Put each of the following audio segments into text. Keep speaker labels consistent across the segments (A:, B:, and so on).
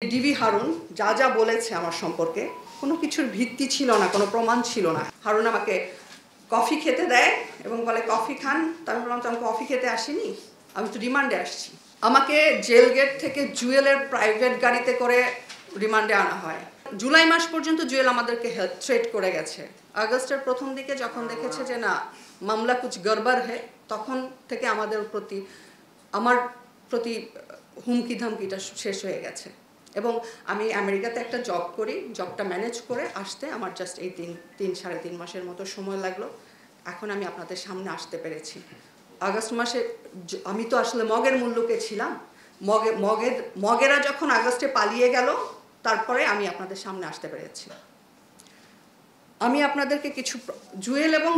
A: DB Harun যা যা বলেছে আমার সম্পর্কে কোনো কিছুর ভিত্তি ছিল না, কোনো প্রমাণ ছিল না। হারুন আমাকে কফি খেতে দেয় এবং বলে কফি খান। আমি বললাম তো আমি কফি খেতে আসিনি, আমি তো রিমান্ডে আসছি। আমাকে জেল গেট থেকে জুয়েলের প্রাইভেট গাড়িতে করে রিমান্ডে আনা হয়। জুলাই মাস পর্যন্ত জুয়েল আমাদেরকে হেল্প থ্রেট করে গেছে। আগস্টের প্রথম দিকে যখন দেখেছে যে না মামলা কুছ গড়বড় হয়, তখন থেকে আমার প্রতি হুমকি ধামকিটা শেষ হয়ে গেছে। এবং আমি আমেরিকাতে একটা জব করি, জবটা ম্যানেজ করে আসতে আমার জাস্ট এই সাড়ে তিন মাসের মতো সময় লাগলো। এখন আমি আপনাদের সামনে আসতে পেরেছি। আগস্ট মাসে আমি তো আসলে মগের মুল্লুকে ছিলাম। মগেরা যখন আগস্টে পালিয়ে গেল, তারপরে আমি আপনাদের সামনে আসতে পেরেছি। আমি আপনাদেরকে কিছু জুয়েল এবং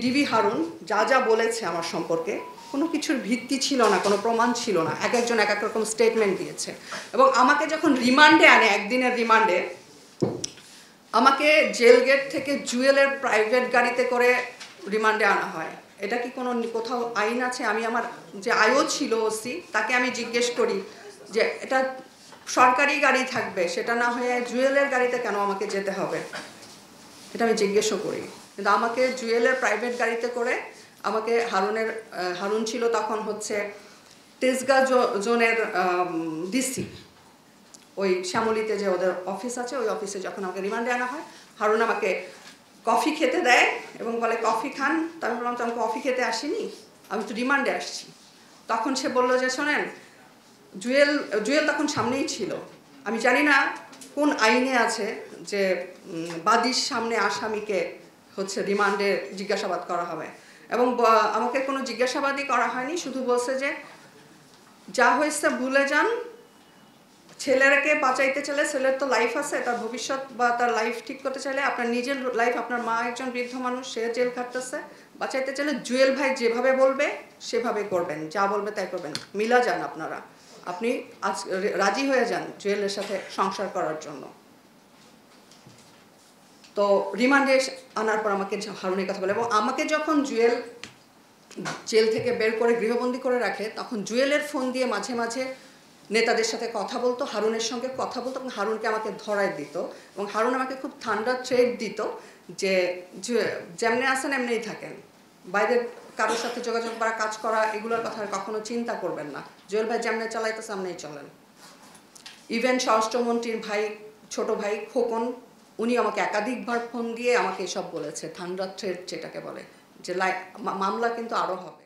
A: ডিবি হারুন যা যা বলেছে আমার সম্পর্কে কোনো কিছুর ভিত্তি ছিল না, কোনো প্রমাণ ছিল না। এক একজন এক এক রকম স্টেটমেন্ট দিয়েছে। এবং আমাকে যখন রিমান্ডে আনে, একদিনের রিমান্ডে আমাকে জেল গেট থেকে জুয়েলের প্রাইভেট গাড়িতে করে রিমান্ডে আনা হয়। এটা কি কোনো কোথাও আইন আছে? আমি আমার যে আয়ও ছিল ওসি, তাকে আমি জিজ্ঞেস করি যে এটা সরকারি গাড়ি থাকবে, সেটা না হয়ে জুয়েলের গাড়িতে কেন আমাকে যেতে হবে? এটা আমি জিজ্ঞেসও করি। কিন্তু আমাকে জুয়েলের প্রাইভেট গাড়িতে করে আমাকে হারুন ছিল তখন হচ্ছে তেজগাঁ জোনের ডিসি, ওই শ্যামলীতে যে ওদের অফিস আছে, ওই অফিসে যখন আমাকে রিমান্ডে আনা হয়, হারুন আমাকে কফি খেতে দেয় এবং বলে কফি খান। আমি বললাম তো আমি কফি খেতে আসিনি, আমি তো রিমান্ডে আসছি। তখন সে বললো যে শোনেন, জুয়েল তখন সামনেই ছিল। আমি জানি না কোন আইনে আছে যে বাদীর সামনে আসামিকে হচ্ছে রিমান্ডে জিজ্ঞাসাবাদ করা হবে। এবং আমাকে কোনো জিজ্ঞাসাবাদই করা হয়নি, শুধু বলছে যে যা হয়েছে ভুলে যান। ছেলেকে বাঁচাইতে চাইলে, ছেলের তো লাইফ আছে, তার ভবিষ্যৎ বা তার লাইফ ঠিক করতে চাইলে, আপনার নিজের লাইফ, আপনার মা একজন বৃদ্ধ মানুষ, সে জেল খাটতেছে, বাঁচাইতে চাইলে জুয়েল ভাই যেভাবে বলবে সেভাবে করবেন, যা বলবে তাই করবেন। মিলা যান, আপনি আজ রাজি হয়ে যান জুয়েলের সাথে সংসার করার জন্য। তো রিমান্ডে আনার পর আমাকে হারুনের কথা বলে, এবং আমাকে যখন জুয়েল জেল থেকে বের করে গৃহবন্দী করে রাখে, তখন জুয়েলের ফোন দিয়ে মাঝে মাঝে নেতাদের সাথে কথা বলতো, হারুনের সঙ্গে কথা বলতো এবং হারুনকে আমাকে ধরায় দিত। এবং হারুন আমাকে খুব ঠান্ডা থ্রেট দিত যে যেমনি আসেন এমনিই থাকেন, বাইরের কারোর সাথে যোগাযোগ করা, কাজ করা, এগুলোর কথা কখনো চিন্তা করবেন না। জুয়েল ভাই যেমনি চালাইতেছে এমনিই চলেন। ইভেন স্বরাষ্ট্রমন্ত্রীর ভাই, ছোট ভাই খোকন, উনি আমাকে একাধিকবার ফোন দিয়ে আমাকে এসব বলেছে, ঠান্ডা থ্রেট যেটাকে বলে, যে মামলা কিন্তু আরও হবে।